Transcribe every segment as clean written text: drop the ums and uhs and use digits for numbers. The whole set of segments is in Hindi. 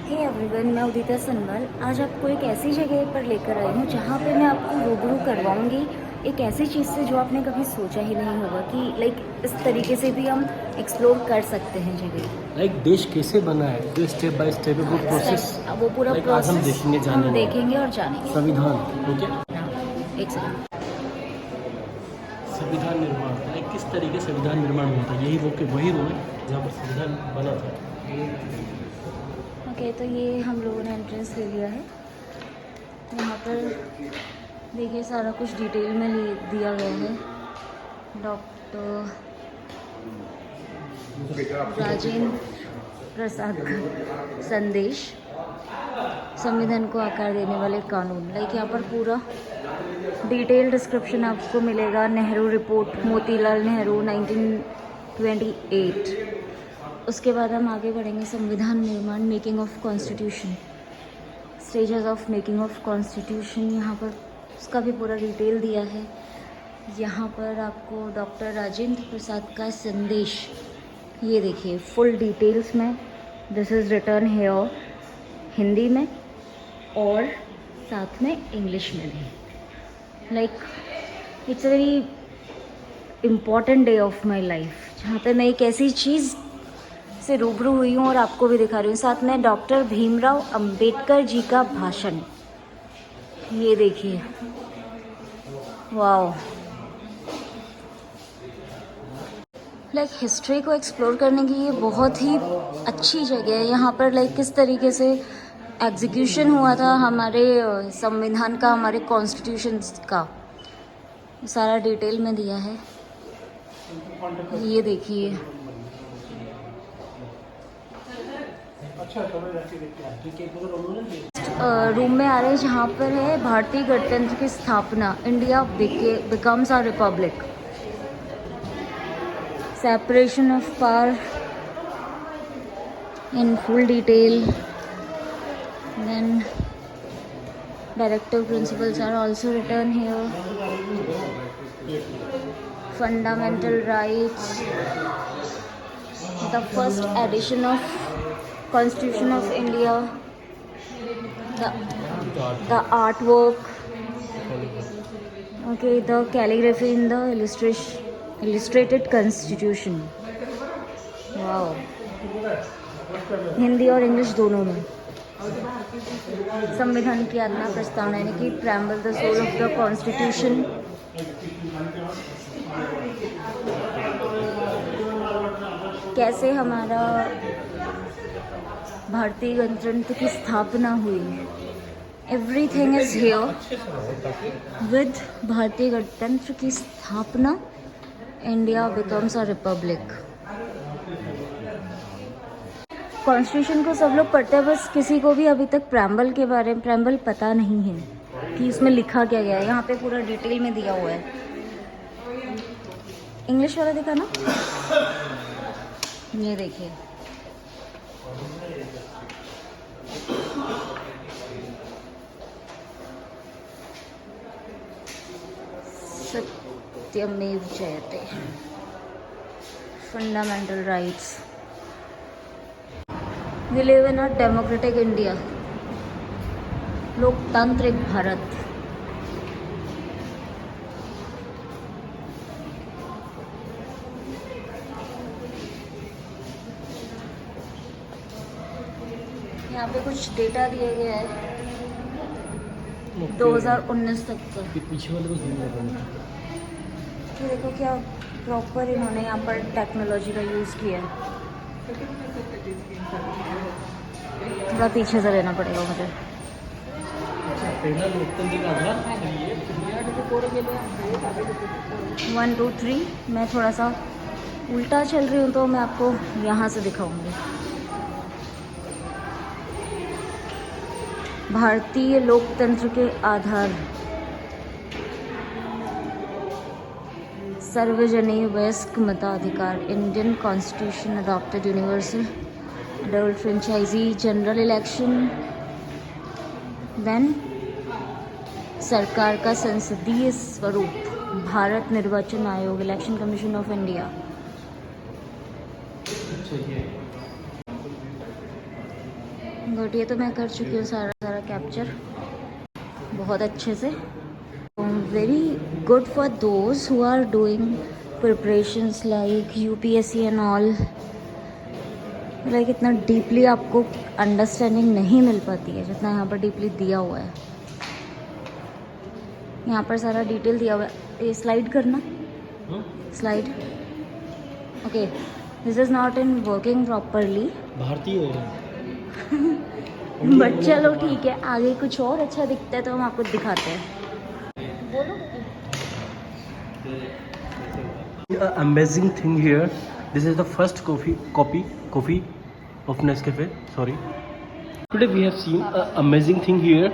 हे एवरीवन, मैं उदिता सनवाल आज आपको एक ऐसी जगह पर लेकर आई हूँ जहाँ पे मैं आपको रूबरू करवाऊँगी एक ऐसी चीज़ से जो आपने कभी सोचा ही नहीं होगा कि इस तरीके से भी हम एक्सप्लोर कर सकते हैं जगह। देश कैसे बना है, जो स्टेप बाय स्टेप वो प्रोसेस, वो पूरा आज हम प्रोसेस देखेंगे, हम जानेंगे। देखेंगे और जानेंगे। संविधान, ओके। हाँ, एक सेकंड। संविधान निर्माण किस तरीके से संविधान निर्माण हुआ था, यही वही रूम है जहाँ पर संविधान बना था। ओके, तो ये हम लोगों ने एंट्रेंस ले लिया है। यहाँ पर देखिए सारा कुछ डिटेल में दिया गया है। डॉक्टर राजेंद्र प्रसाद का संदेश, संविधान को आकार देने वाले कानून। यहाँ पर पूरा डिटेल डिस्क्रिप्शन आपको मिलेगा। नेहरू रिपोर्ट, मोतीलाल नेहरू 1928। उसके बाद हम आगे बढ़ेंगे। संविधान निर्माण, making of constitution, stages of making of constitution, यहाँ पर उसका भी पूरा डिटेल दिया है। यहाँ पर आपको डॉक्टर राजेंद्र प्रसाद का संदेश, ये देखिए फुल डिटेल्स में। This is written here Hindi में और साथ में इंग्लिश में भी। It's a very important day of my life, जहाँ पे मैं एक ऐसी चीज़ से रूबरू हुई हूँ और आपको भी दिखा रही हूँ। साथ में डॉक्टर भीमराव अंबेडकर जी का भाषण, ये देखिए, वाओ। हिस्ट्री को एक्सप्लोर करने की ये बहुत ही अच्छी जगह है। यहाँ पर किस तरीके से एग्जीक्यूशन हुआ था हमारे संविधान का, हमारे कॉन्स्टिट्यूशन का, सारा डिटेल में दिया है। ये देखिए, रूम में आ रहे हैं जहाँ पर है भारतीय गणतंत्र की स्थापना, India becomes a republic, separation of power in full detail. Then directive principles are also written here. Fundamental rights, the first edition of Constitution of India, the artwork, okay, the calligraphy in the illustrated Constitution. Wow. Hindi और इंग्लिश दोनों में। संविधान की आज्ञा प्रस्तावना, यानी कि preamble, the soul of the constitution. कैसे हमारा भारतीय गणतंत्र की स्थापना हुई, एवरीथिंग इज हियर विद भारतीय गणतंत्र की स्थापना, India becomes a republic. Constitution को सब लोग पढ़ते हैं, बस किसी को भी अभी तक प्रेम्बल के बारे में पता नहीं है कि इसमें लिखा क्या गया है। यहाँ पे पूरा डिटेल में दिया हुआ है। इंग्लिश वाला देखा ना, ये देखिए, सत्यमेव जयते, fundamental rights, We live in a democratic India, लोकतांत्रिक भारत। यहाँ पे कुछ डेटा दिया गया है 2019 तक का। पीछे वाले को तो देखो क्या प्रॉपर इन्होंने यहाँ पर टेक्नोलॉजी का यूज़ किया है। थोड़ा पीछे से लेना पड़ेगा मुझे। 1 2 3, मैं थोड़ा सा उल्टा चल रही हूँ तो मैं आपको यहाँ से दिखाऊंगी। भारतीय लोकतंत्र के आधार, सार्वजनिक वयस्क मताधिकार, Indian constitution adopted, universal adult franchisee, general election, then सरकार का संसदीय स्वरूप, भारत निर्वाचन आयोग, election commission of India. But ये तो मैं कर चुकी हूँ सारा कैप्चर बहुत अच्छे से। Very good for those who are doing preparations like UPSC and all. Like इतना डीपली आपको अंडरस्टैंडिंग नहीं मिल पाती है जितना यहाँ पर डीपली दिया हुआ है। यहाँ पर सारा डिटेल दिया हुआ है। ये स्लाइड करना, slide. Okay, this is not in working properly भारतीय हो रहा बट चलो ठीक है, आगे कुछ और अच्छा दिखता है तो हम आपको दिखाते हैं। बोलो। Amazing thing here, this is the first coffee of Nescafe, sorry. Today we have seen a amazing thing here.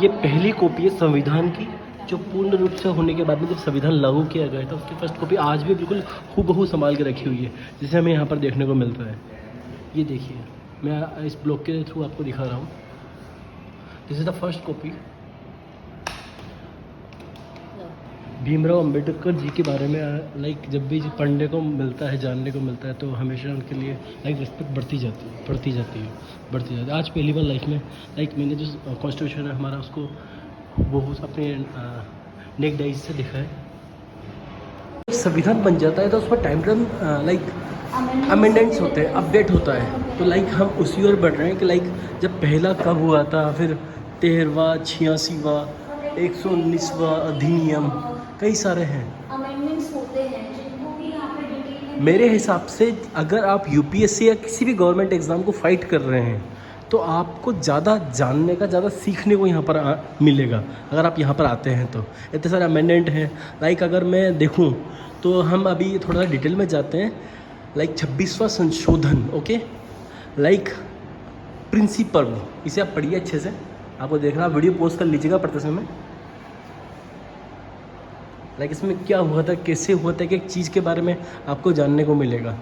ये पहली कॉपी है संविधान की जो पूर्ण रूप से होने के बाद में जब संविधान लागू किया गया था उसकी फर्स्ट कॉपी आज भी बिल्कुल हूबहू संभाल के रखी हुई है, जिसे हमें यहाँ पर देखने को मिलता है। ये देखिए, मैं इस ब्लॉग के थ्रू आपको दिखा रहा हूँ। This is the first copy. Bhimrao Ambedkar ji के बारे में लाइक जब भी पढ़ने को मिलता है, जानने को मिलता है, तो हमेशा उनके लिए लाइक रिस्पेक्ट बढ़ती जाती है। आज पहली बार लाइफ में लाइक मैंने जो कॉन्स्टिट्यूशन है हमारा उसको वो अपने नेक डाइज से देखा है। संविधान बन जाता है तो उसमें टाइम टाइम लाइक अमेंडेंट्स होते हैं, अपडेट होता है। तो लाइक हम उसी ओर बढ़ रहे हैं कि लाइक जब पहला कब हुआ था, फिर 13वां, 86वां, 119वां अधिनियम, कई सारे हैं अमेंडमेंट्स होते हैं जिनको भी यहाँ पे डिटेल। मेरे हिसाब से अगर आप UPSC या किसी भी गवर्नमेंट एग्ज़ाम को फाइट कर रहे हैं तो आपको ज़्यादा जानने का, ज़्यादा सीखने को यहाँ पर मिलेगा अगर आप यहाँ पर आते हैं तो। इतने सारे अमेंडेंट हैं। लाइक अगर मैं देखूँ तो हम अभी थोड़ा सा डिटेल में जाते हैं। लाइक 26वां संशोधन, ओके, लाइक प्रिंसिपल, इसे आप पढ़िए अच्छे से। आपको देखना, वीडियो पोस्ट कर लीजिएगा पढ़ते समय। लाइक इसमें क्या हुआ था, कैसे हुआ था, कि एक चीज़ के बारे में आपको जानने को मिलेगा।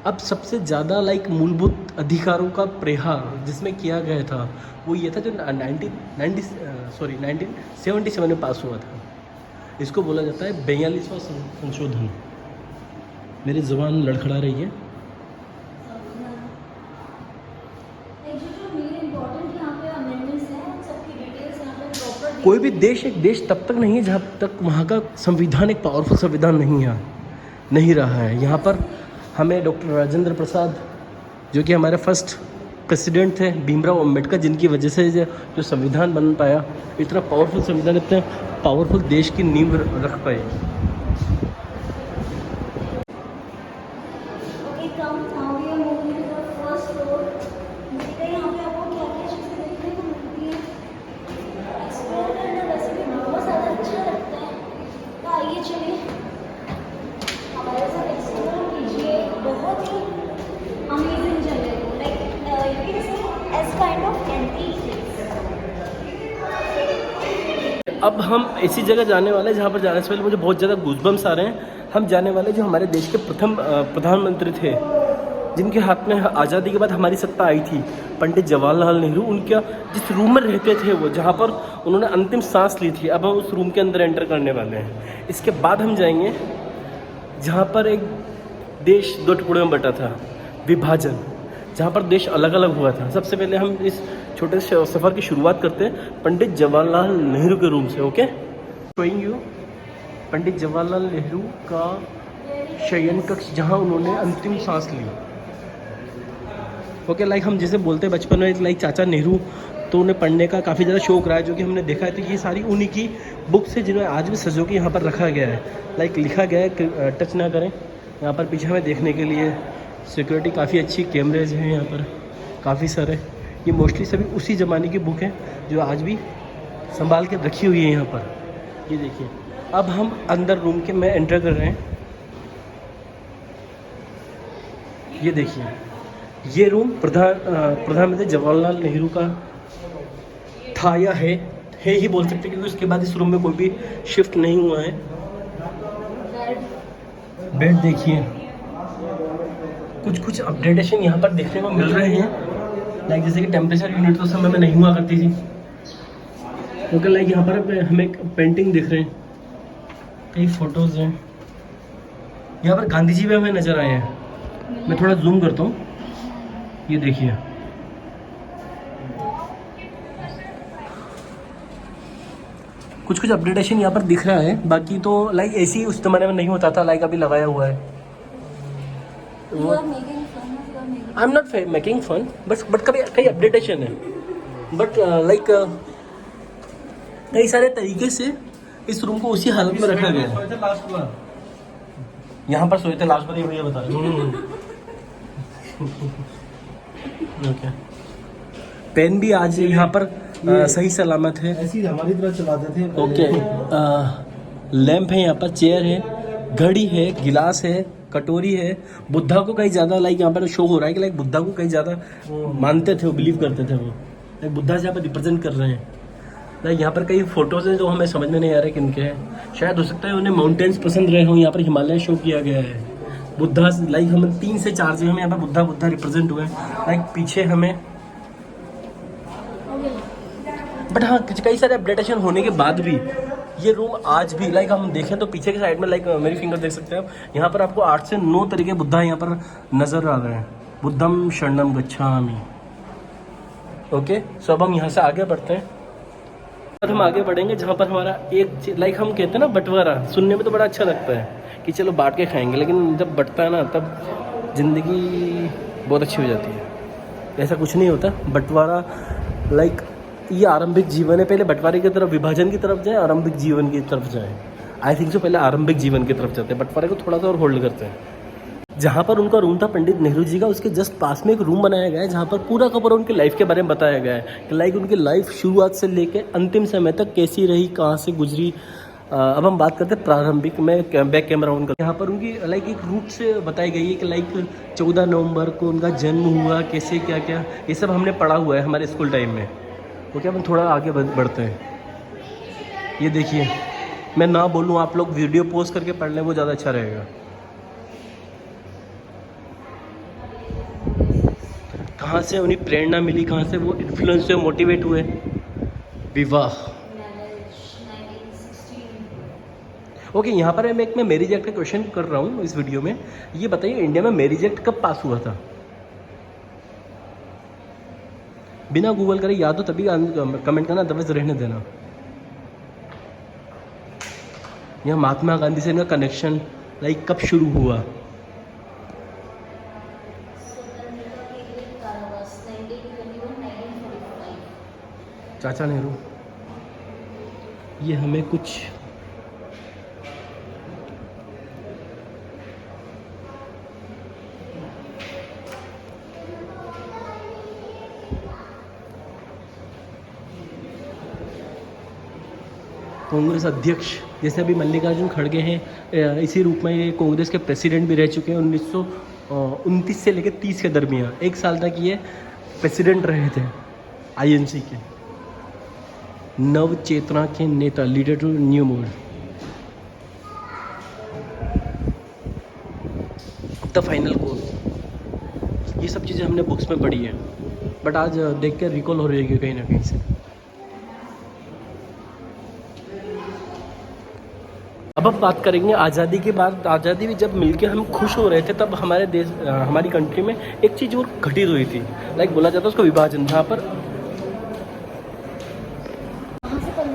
अब सबसे ज़्यादा लाइक मूलभूत अधिकारों का प्रहार जिसमें किया गया था वो ये था जो 1977 में पास हुआ था। इसको बोला जाता है 42वां संशोधन। मेरी ज़ुबान लड़खड़ा रही है। कोई भी देश एक देश तब तक नहीं है जब तक वहाँ का संविधान एक पावरफुल संविधान नहीं रहा है। यहाँ पर हमें डॉक्टर राजेंद्र प्रसाद जो कि हमारे फर्स्ट प्रेसिडेंट थे, भीमराव अंबेडकर, जिनकी वजह से जो संविधान बन पाया, इतना पावरफुल संविधान, इतने पावरफुल देश की नींव रख पाए। अब हम ऐसी जगह जाने वाले हैं जहाँ पर जाने से पहले मुझे बहुत ज़्यादा गूज़बम्स आ रहे हैं। हम जाने वाले जो हमारे देश के प्रथम प्रधानमंत्री थे, जिनके हाथ में आज़ादी के बाद हमारी सत्ता आई थी, पंडित जवाहरलाल नेहरू। उनका जिस रूम में रहते थे वो, जहाँ पर उन्होंने अंतिम सांस ली थी, अब हम उस रूम के अंदर एंटर करने वाले हैं। इसके बाद हम जाएंगे जहाँ पर एक देश 2 टुकड़े में बटा था, विभाजन, जहाँ पर देश अलग अलग हुआ था। सबसे पहले हम इस छोटे से सफ़र की शुरुआत करते हैं पंडित जवाहरलाल नेहरू के रूम से। Okay, showing you Pandit Jawaharlal Nehru का शयन कक्ष, जहाँ उन्होंने अंतिम सांस ली। ओके, लाइक हम जैसे बोलते हैं बचपन में लाइक चाचा नेहरू, तो उन्हें पढ़ने का काफ़ी ज़्यादा शौक रहा है, जो कि हमने देखा है। तो ये सारी उन्हीं की बुक्स है जिन्हें आज भी सजो के यहाँ पर रखा गया है। लाइक लिखा गया है टच ना करें। यहाँ पर पीछे हमें देखने के लिए सिक्योरिटी काफ़ी अच्छी, कैमरेज हैं यहाँ पर काफ़ी सारे। ये मोस्टली सभी उसी ज़माने की बुक है जो आज भी संभाल के रखी हुई है यहाँ पर। ये देखिए, अब हम अंदर रूम के में एंटर कर रहे हैं। ये देखिए, ये रूम प्रधानमंत्री जवाहरलाल नेहरू का था या है ही बोल सकते, क्योंकि उसके बाद इस रूम में कोई भी शिफ्ट नहीं हुआ है। बेड देखिए, कुछ अपडेटेशन यहाँ पर देखने को मिल रहे हैं। लाइक जैसे कि टेम्परेचर यूनिट तो समय में नहीं हुआ करती थी। ओके, लाइक यहाँ पर हमें पेंटिंग दिख रहे हैं, कई फोटोज़ हैं। यहाँ पर गांधी जी भी हमें नज़र आए हैं। मैं थोड़ा जूम करता हूँ। ये देखिए, कुछ कुछ अपडेटेशन यहाँ पर दिख रहा है, बाकी तो लाइक ऐसी उस जमाने में नहीं होता था, लाइक अभी लगाया हुआ है। I am not making fun, but कभी कई अपडेटेशन है, बट लाइक कई सारे तरीके से इस रूम को उसी हालत में रखा गया है। यहाँ पर सोए थे लास्ट बार, ये भैया बता रहे। ओके, पेन भी आज यहाँ पर सही सलामत है, ऐसी हमारी तरह चलाते थे। ओके। लैंप है यहाँ पर, चेयर है, घड़ी है, गिलास है, कटोरी है। बुद्धा को कहीं ज़्यादा लाइक यहाँ पर शो हो रहा है कि लाइक बुद्धा को कहीं ज़्यादा मानते थे, वो बिलीव करते थे, वो लाइक बुद्धा से यहाँ पर रिप्रेजेंट कर रहे हैं। लाइक यहाँ पर कई फोटोज हैं जो हमें समझ में नहीं आ रहे किनके हैं, शायद हो सकता है उन्हें माउंटेन्स पसंद रहे हों। यहाँ पर हिमालय शो किया गया है, बुद्धा लाइक हम 3 से 4 जगह में यहाँ पर बुद्धा रिप्रेजेंट हुए हैं। लाइक पीछे हमें, बट हाँ कई सारे अपडेटेशन होने के बाद भी ये रूम आज भी लाइक हम देखें तो पीछे के साइड में लाइक मेरी फिंगर देख सकते हैं आप, यहाँ पर आपको 8 से 9 तरीके बुद्धा यहाँ पर नजर आ रहे हैं। बुद्धम शरणम गच्छामि। ओके, सो अब हम यहाँ से आगे बढ़ते हैं। हम आगे बढ़ेंगे जहाँ पर हमारा एक लाइक हम कहते हैं ना बंटवारा, सुनने में तो बड़ा अच्छा लगता है कि चलो बांट के खाएंगे, लेकिन जब बंटता है ना तब जिंदगी बहुत अच्छी हो जाती है। ऐसा कुछ नहीं होता। बंटवारा लाइक ये आरंभिक जीवन है, पहले बंटवारे की तरफ, विभाजन की तरफ जाए, आरंभिक जीवन की तरफ जाए। आई थिंक सो पहले आरंभिक जीवन की तरफ जाते हैं, बंटवारे को थोड़ा सा और होल्ड करते हैं। जहाँ पर उनका रूम था पंडित नेहरू जी का, उसके जस्ट पास में एक रूम बनाया गया है जहाँ पर पूरा का पूरा उनकी लाइफ के बारे में बताया गया है कि लाइक उनकी लाइफ शुरुआत से लेके अंतिम समय तक कैसी रही, कहाँ से गुजरी। अब हम बात करते हैं प्रारंभिक में, बैक कैमरा उनका। यहाँ पर उनकी लाइक एक रूट से बताई गई है कि लाइक 14 नवंबर को उनका जन्म हुआ, कैसे क्या क्या, ये सब हमने पढ़ा हुआ है हमारे स्कूल टाइम में। ओके, हम थोड़ा आगे बढ़ते हैं। ये देखिए, मैं ना बोलूँ, आप लोग वीडियो पोस्ट करके पढ़ लें, वो ज़्यादा अच्छा रहेगा। कहाँ से उन्हें प्रेरणा मिली, कहाँ से वो इन्फ्लुएंस हुए, मोटिवेट हुए। विवाह, ओके। यहाँ पर मैं मैरिज एक्ट का क्वेश्चन कर रहा हूँ इस वीडियो में। ये बताइए इंडिया में मैरिज एक्ट कब पास हुआ था? बिना गूगल करे याद हो तभी कमेंट करना, अदरवाइज रहने देना। यहाँ महात्मा गांधी से इनका कनेक्शन लाइक कब शुरू हुआ? चाचा नेहरू। ये हमें कुछ कांग्रेस अध्यक्ष, जैसे अभी मल्लिकार्जुन खड़गे हैं, इसी रूप में ये कांग्रेस के प्रेसिडेंट भी रह चुके हैं। 1929 से लेकर 30 के दरमियान 1 साल तक ये प्रेसिडेंट रहे थे आईएनसी के। नव चेतना के नेता, leader to new mood. The final course, ये सब चीज़ें हमने बुक्स में पढ़ी है, बट आज देख कर रिकॉल हो रही है कहीं ना कहीं से। अब हम बात करेंगे आज़ादी के बाद। आज़ादी भी जब मिलके हम खुश हो रहे थे, तब हमारे देश, हमारी कंट्री में एक चीज़ और घटित हुई थी, लाइक बोला जाता है उसको विभाजन। जहाँ पर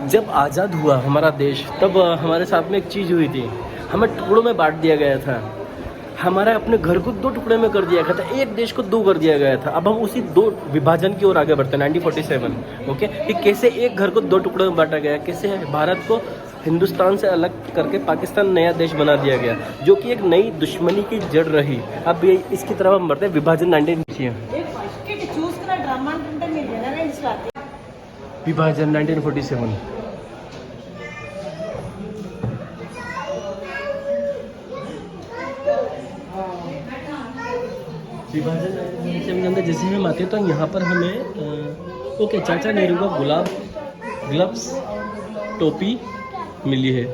जब आज़ाद हुआ हमारा देश, तब हमारे साथ में एक चीज़ हुई थी, हमें टुकड़ों में बांट दिया गया था। हमारे अपने घर को 2 टुकड़े में कर दिया गया था, एक देश को 2 कर दिया गया था। अब हम उसी 2 विभाजन की ओर आगे बढ़ते हैं। 1947, ओके, कि कैसे एक घर को 2 टुकड़ों में बांटा गया, कैसे भारत को हिंदुस्तान से अलग करके पाकिस्तान नया देश बना दिया गया, जो कि एक नई दुश्मनी की जड़ रही। अब ये इसकी तरफ हम बढ़ते हैं। विभाजन 1947। विभाजन के अंदर जैसे हम आते हैं तो यहाँ पर हमें ओके चाचा नेहरू का ग्लव्स टोपी मिली है।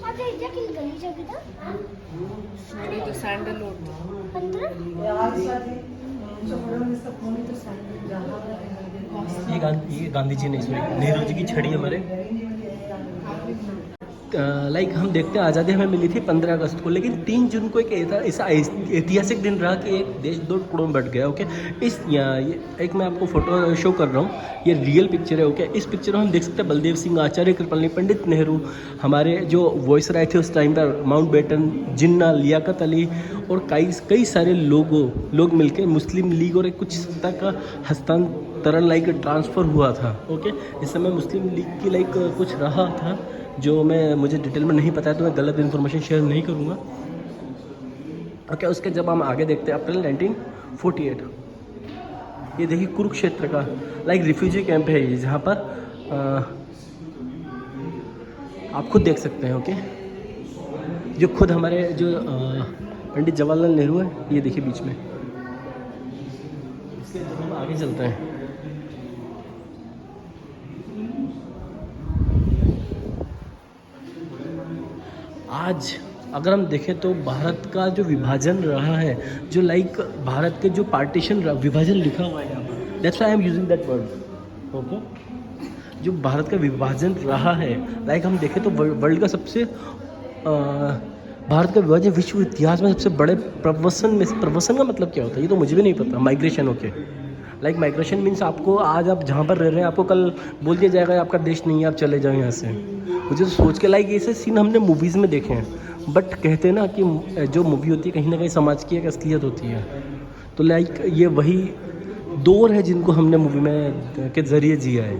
ये गांधी जी नहीं, सॉरी नेहरू जी की छड़ी हमारे लाइक हम देखते हैं आज़ादी हमें मिली थी 15 अगस्त को, लेकिन 3 जून को एक ऐसा ऐतिहासिक दिन रहा कि एक देश 2 टुकड़ों में बट गया। ओके, इस ये एक मैं आपको फोटो शो कर रहा हूँ, ये रियल पिक्चर है। ओके, इस पिक्चर में हम देख सकते हैं बलदेव सिंह, आचार्य कृपलानी, पंडित नेहरू, हमारे जो वॉइस राय थे उस टाइम पर, माउंटबेटन, जिन्ना, लियाकत अली और कई सारे लोग मिलकर मुस्लिम लीग और एक कुछ सत्ता का हस्तांतरण लाइक ट्रांसफ़र हुआ था। ओके, इस समय मुस्लिम लीग की लाइक कुछ रहा था जो मुझे डिटेल में नहीं पता है, तो मैं गलत इन्फॉर्मेशन शेयर नहीं करूँगा। ओके, उसके जब हम आगे देखते हैं अप्रैल 1948, ये देखिए कुरुक्षेत्र का लाइक रिफ्यूजी कैंप है ये, जहाँ पर आप खुद देख सकते हैं। ओके, जो खुद हमारे जो पंडित जवाहरलाल नेहरू है, ये देखिए बीच में। इसके जब हम आगे चलते हैं, आज अगर हम देखें तो भारत का जो विभाजन रहा है, जो लाइक भारत के जो पार्टीशन विभाजन लिखा हुआ है यहाँ पर, that's why I am using that word. Okay, जो भारत का विभाजन रहा है, लाइक हम देखें तो वर्ल्ड का सबसे भारत का विभाजन विश्व इतिहास में सबसे बड़े प्रवसन का मतलब क्या होता है ये तो मुझे भी नहीं पता। Migration. Okay, like migration means आपको आज आप जहाँ पर रह रहे हैं आपको कल बोल दिया जाएगा आपका देश नहीं है, आप चले जाओ यहाँ से। मुझे तो सोच के लाइक ऐसे सीन हमने मूवीज़ में देखे हैं, बट कहते हैं ना कि जो मूवी होती है कहीं ना कहीं समाज की एक असलियत होती है। तो लाइक ये वही दौर है जिनको हमने मूवी में के ज़रिए जिया है।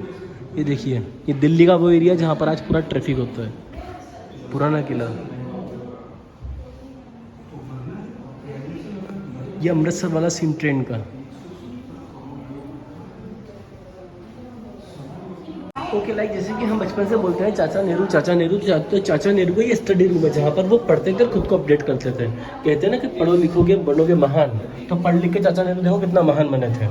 ये देखिए, ये दिल्ली का वो एरिया जहाँ पर आज पूरा ट्रैफिक होता है, पुराना किला। ये अमृतसर वाला सीन ट्रेन का। ओके, लाइक जैसे कि हम बचपन से बोलते हैं चाचा नेहरू, तो चाचा नेहरू का ये स्टडी रूम है जहाँ पर वो पढ़ते कर खुद को अपडेट करते थे। कहते हैं ना कि पढ़ो लिखोगे बनोगे महान, तो पढ़ लिख के चाचा नेहरू देखो कितना महान बने थे।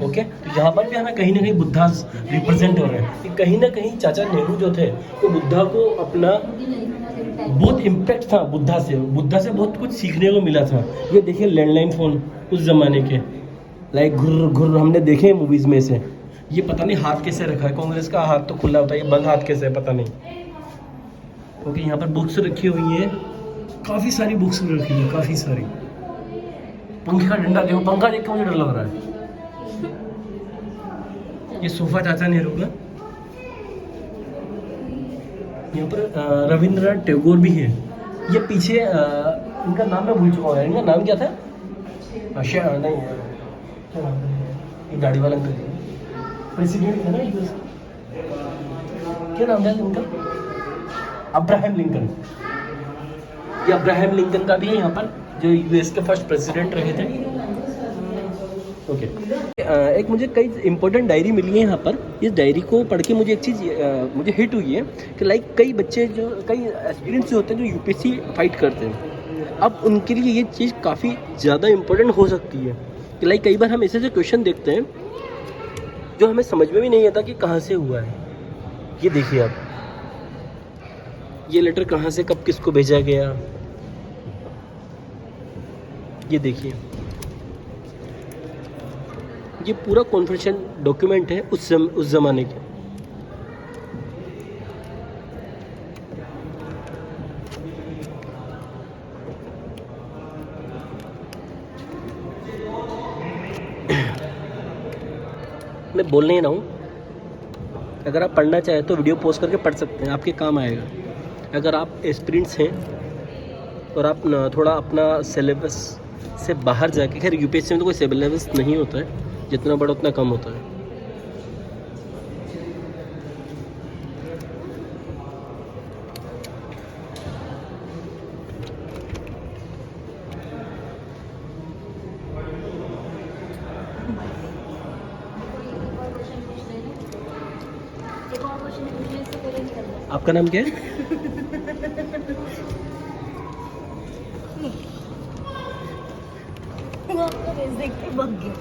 ओके, तो यहाँ पर भी हमें कहीं ना कहीं बुद्धा रिप्रेजेंट हो रहे हैं कि कहीं ना कहीं चाचा नेहरू जो थे वो बुद्धा को अपना बहुत इम्पैक्ट था, बुद्धा से बहुत कुछ सीखने को मिला था। ये देखिए लैंडलाइन फ़ोन उस ज़माने के, लाइक घुर हमने देखे मूवीज़ में से। ये पता नहीं हाथ कैसे रखा है, कांग्रेस का हाथ तो खुला होता है, ये बंद हाथ कैसे है पता नहीं। ओके, यहाँ पर बुक्स रखी हुई है, काफ़ी सारी बुक्स रखी हुई है, काफ़ी सारी। पंखे का डंडा देखो, पंखा देख के मुझे डर लग रहा है। ये सोफा चाचा नेहरू का। यहाँ पर रविंद्रनाथ टैगोर भी है। ये पीछे इनका नाम मैं भूल चुका हूँ, इनका नाम क्या था? नहीं, ये दाढ़ी वाला अंकल प्रेसिडेंट है ना यूएस, क्या नाम है इनका? Abraham Lincoln. ये अब्राहम लिंकन का भी है यहाँ पर, जो यूएस के फर्स्ट प्रेसिडेंट रहे थे। ओके, एक मुझे कई इंपॉर्टेंट डायरी मिली है यहाँ पर। इस डायरी को पढ़ के मुझे एक चीज़ मुझे हिट हुई है कि लाइक कई बच्चे जो कई एस्पिरेंट्स होते हैं जो यूपीएससी फाइट करते हैं, अब उनके लिए ये चीज़ काफ़ी ज़्यादा इंपॉर्टेंट हो सकती है कि लाइक कई बार हम ऐसे क्वेश्चन देखते हैं जो हमें समझ में भी नहीं आता कि कहाँ से हुआ है। ये देखिए आप, ये लेटर कहाँ से कब किसको भेजा गया, ये देखिए। ये पूरा कॉन्फिडेंशियल डॉक्यूमेंट है उस ज़माने के। मैं बोल नहीं रहा हूँ, अगर आप पढ़ना चाहें तो वीडियो पॉज करके पढ़ सकते हैं, आपके काम आएगा। अगर आप एस्पिरेंट्स हैं और आप थोड़ा अपना सिलेबस से बाहर जाके, खैर यूपीएससी में तो कोई सिलेबस नहीं होता है, जितना बड़ा उतना कम होता है। आपका नाम क्या है? देख के भाग गया।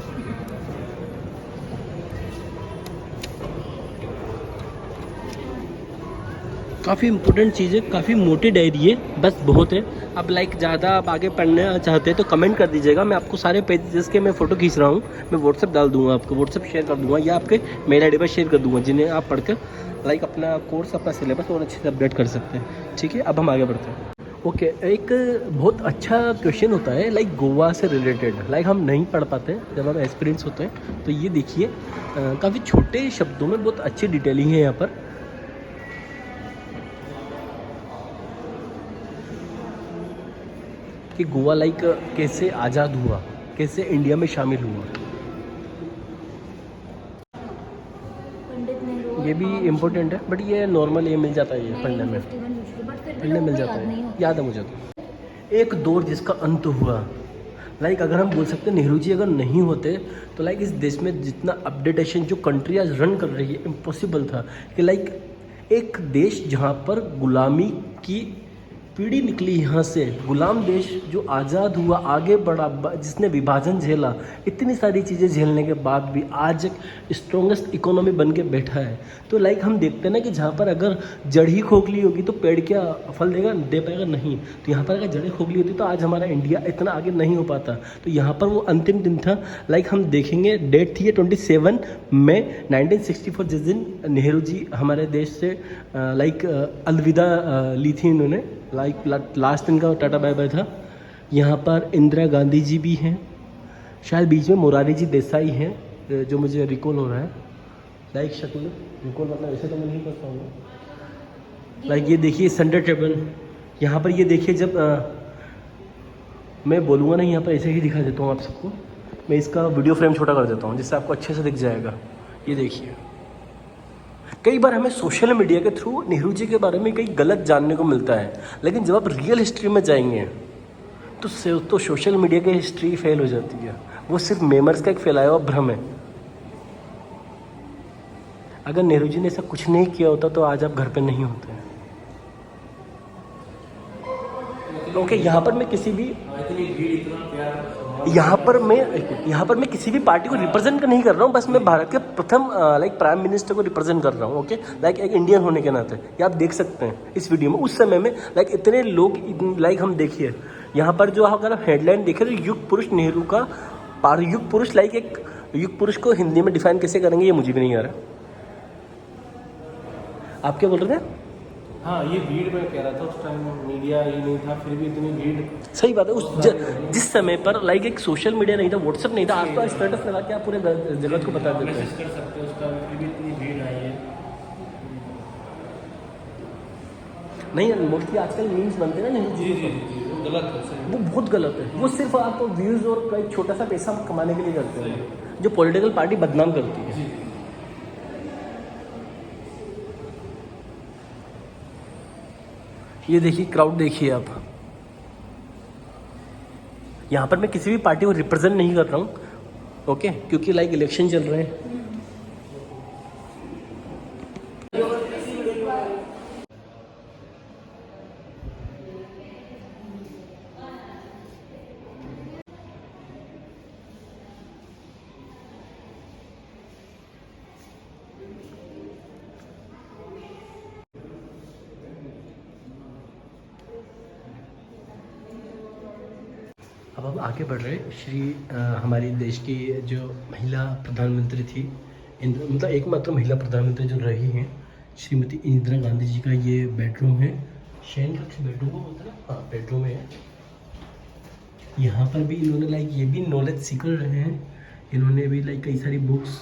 काफ़ी इंपॉर्टेंट चीज़ है, काफ़ी मोटी डायरी है, बस बहुत है। अब लाइक ज़्यादा आप आगे पढ़ना चाहते हैं तो कमेंट कर दीजिएगा। मैं आपको सारे पेजेस के मैं फ़ोटो खींच रहा हूँ, मैं व्हाट्सअप डाल दूँगा, आपको व्हाट्सअप शेयर कर दूँगा या आपके मेल आई डी पर शेयर कर दूँगा, जिन्हें आप पढ़कर लाइक अपना कोर्स, अपना सिलेबस और अच्छे से अपडेट कर सकते हैं। ठीक है, अब हम आगे बढ़ते हैं। ओके, एक बहुत अच्छा क्वेश्चन होता है लाइक गोवा से रिलेटेड, लाइक हम नहीं पढ़ पाते जब हम एक्सपीरियंस होते हैं। तो ये देखिए, काफ़ी छोटे शब्दों में बहुत अच्छी डिटेलिंग है यहाँ पर। कि गोवा लाइक कैसे आज़ाद हुआ, कैसे इंडिया में शामिल हुआ। पंडित नेहरू ये भी इम्पोर्टेंट है, बट ये नॉर्मल ये मिल जाता है, ये पढ़ने में मिल जाता है, याद है मुझे। तो एक दौर जिसका अंत हुआ, लाइक अगर हम बोल सकते हैं नेहरू जी अगर नहीं होते तो लाइक इस देश में जितना अपडेटेशन जो कंट्री आज रन कर रही है, इम्पॉसिबल था। कि लाइक एक देश जहाँ पर गुलामी की पीढ़ी निकली, यहाँ से गुलाम देश जो आज़ाद हुआ, आगे बढ़ा, जिसने विभाजन झेला, इतनी सारी चीज़ें झेलने के बाद भी आज एक स्ट्रॉन्गेस्ट इकोनॉमी बन के बैठा है। तो लाइक हम देखते हैं ना कि जहाँ पर अगर जड़ ही खोखली होगी तो पेड़ क्या फल देगा, दे पाएगा? नहीं। तो यहाँ पर अगर जड़ें खोखली होती तो आज हमारा इंडिया इतना आगे नहीं हो पाता। तो यहाँ पर वो अंतिम दिन था, लाइक हम देखेंगे, डेट थी 27 मई 1964, जिस दिन नेहरू जी हमारे देश से लाइक अलविदा ली थी इन्होंने, लाइक लास्ट दिन का टाटा बाय बाय था। यहाँ पर इंदिरा गांधी जी भी हैं, शायद बीच में मोरारी जी देसाई हैं, जो मुझे रिकॉल हो रहा है। लाइक शक्ल रिकॉल मतलब ऐसे तो मैं नहीं कर पाऊँगा। लाइक ये देखिए सेंटर टेबल, यहाँ पर ये देखिए, जब मैं बोलूँगा नहीं, यहाँ पर ऐसे ही दिखा देता हूँ आप सबको। मैं इसका वीडियो फ्रेम छोटा कर देता हूँ जिससे आपको अच्छे से दिख जाएगा। ये देखिए, कई बार हमें सोशल मीडिया के थ्रू नेहरू जी के बारे में कई गलत जानने को मिलता है, लेकिन जब आप रियल हिस्ट्री में जाएंगे तो सोशल मीडिया की हिस्ट्री फेल हो जाती है। वो सिर्फ मेमर्स का एक फैलाया हुआ भ्रम है। अगर नेहरू जी ने ऐसा कुछ नहीं किया होता तो आज आप घर पे नहीं होते हैं। ओके, यहाँ पर मैं किसी भी यहाँ पर मैं किसी भी पार्टी को रिप्रेजेंट नहीं कर रहा हूँ, बस मैं भारत के प्रथम लाइक प्राइम मिनिस्टर को रिप्रेजेंट कर रहा हूँ। ओके, लाइक एक इंडियन होने के नाते ये आप देख सकते हैं इस वीडियो में। उस समय में लाइक इतने लोग, लाइक हम देखिए यहाँ पर जो अगर हेडलाइन देखें तो युग पुरुष नेहरू का युग पुरुष, लाइक एक युग पुरुष को हिंदी में डिफाइन कैसे करेंगे ये मुझे भी नहीं आ रहा। आप क्या बोल रहे थे? हाँ, ये भीड़ में कह रहा था, उस टाइम मीडिया ही नहीं था, फिर भी इतनी भीड़। सही बात है। जिस समय पर लाइक एक सोशल मीडिया नहीं था, व्हाट्सएप नहीं था, आज तो स्टेटस लगा के आप पूरे जगत को बता देते हैं, मैसेज कर सकते हो, उस टाइम फिर भी इतनी भीड़ आई है। नहीं मोस्टली आजकल मीम्स बनते हैं ना नेहरू जी, वो गलत है, सही। वो बहुत गलत है। वो सिर्फ आप व्यूज़ और एक छोटा सा पैसा कमाने के लिए करते हैं, जो पॉलिटिकल पार्टी बदनाम करती है। ये देखिए क्राउड, देखिए आप। यहाँ पर मैं किसी भी पार्टी को रिप्रेजेंट नहीं कर रहा हूँ, ओके, क्योंकि लाइक इलेक्शन चल रहे हैं। अब हम आगे बढ़ रहे हैं। हमारी देश की जो महिला प्रधानमंत्री थी, मतलब एकमात्र महिला प्रधानमंत्री जो रही हैं, श्रीमती इंदिरा गांधी जी का ये बेडरूम है। शयन कक्ष बेडरूम को बोलते हैं, हाँ बेडरूम है। यहाँ पर भी इन्होंने लाइक ये भी नॉलेज सीख रहे हैं। इन्होंने भी लाइक कई सारी बुक्स,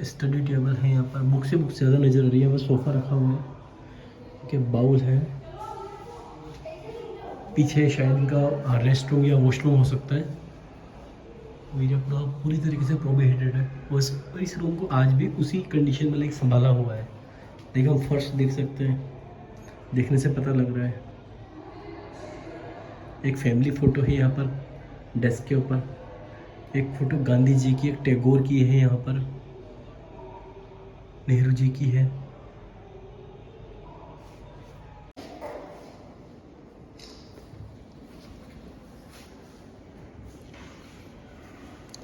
स्टडी टेबल है यहाँ पर, बुक से बुक ज़्यादा नज़र आ रही है। यहाँ पर सोफ़ा रखा हुआ है, ओके, बाउल है, पीछे शायद इनका रेस्ट रूम या वॉशरूम हो सकता है। मेरा पूरी तरीके से प्रोहिबिटेड है। और इस रूम को आज भी उसी कंडीशन में लाइक संभाला हुआ है। देखिए हम फर्श देख सकते हैं, देखने से पता लग रहा है। एक फैमिली फ़ोटो है यहाँ पर डेस्क के ऊपर, एक फ़ोटो गांधी जी की, एक टैगोर की है, यहाँ पर नेहरू जी की है।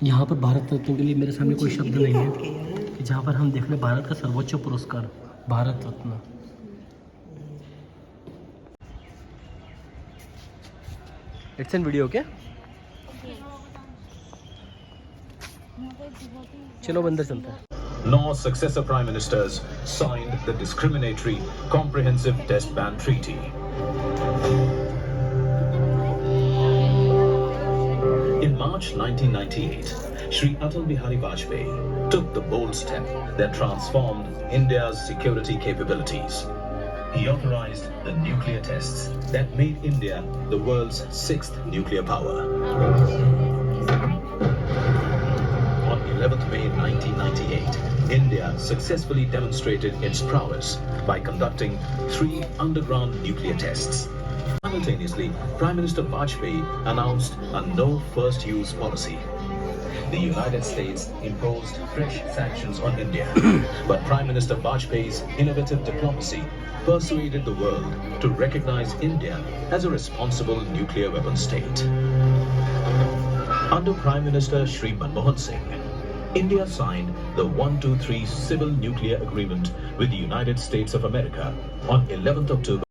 यहाँ पर भारत रत्न के लिए मेरे सामने कोई शब्द नहीं है, कि जहाँ पर हम देख रहे हैं भारत का सर्वोच्च पुरस्कार Bharat Ratna. It's an video क्या? चलो अंदर चलते हैं। Nor successor prime ministers signed the discriminatory comprehensive test ban treaty. In March 1998, Shri Atal Bihari Vajpayee took the bold step that transformed India's security capabilities. He authorized the nuclear tests that made India the world's 6th nuclear power. On 11th May 1998, India successfully demonstrated its prowess by conducting 3 underground nuclear tests. Simultaneously, Prime Minister Vajpayee announced a no first use policy. The United States imposed fresh sanctions on India, but Prime Minister Vajpayee's innovative diplomacy persuaded the world to recognize India as a responsible nuclear weapon state. Under Prime Minister Shri Manmohan Singh, India signed the 123 Civil Nuclear Agreement with the United States of America on 11th October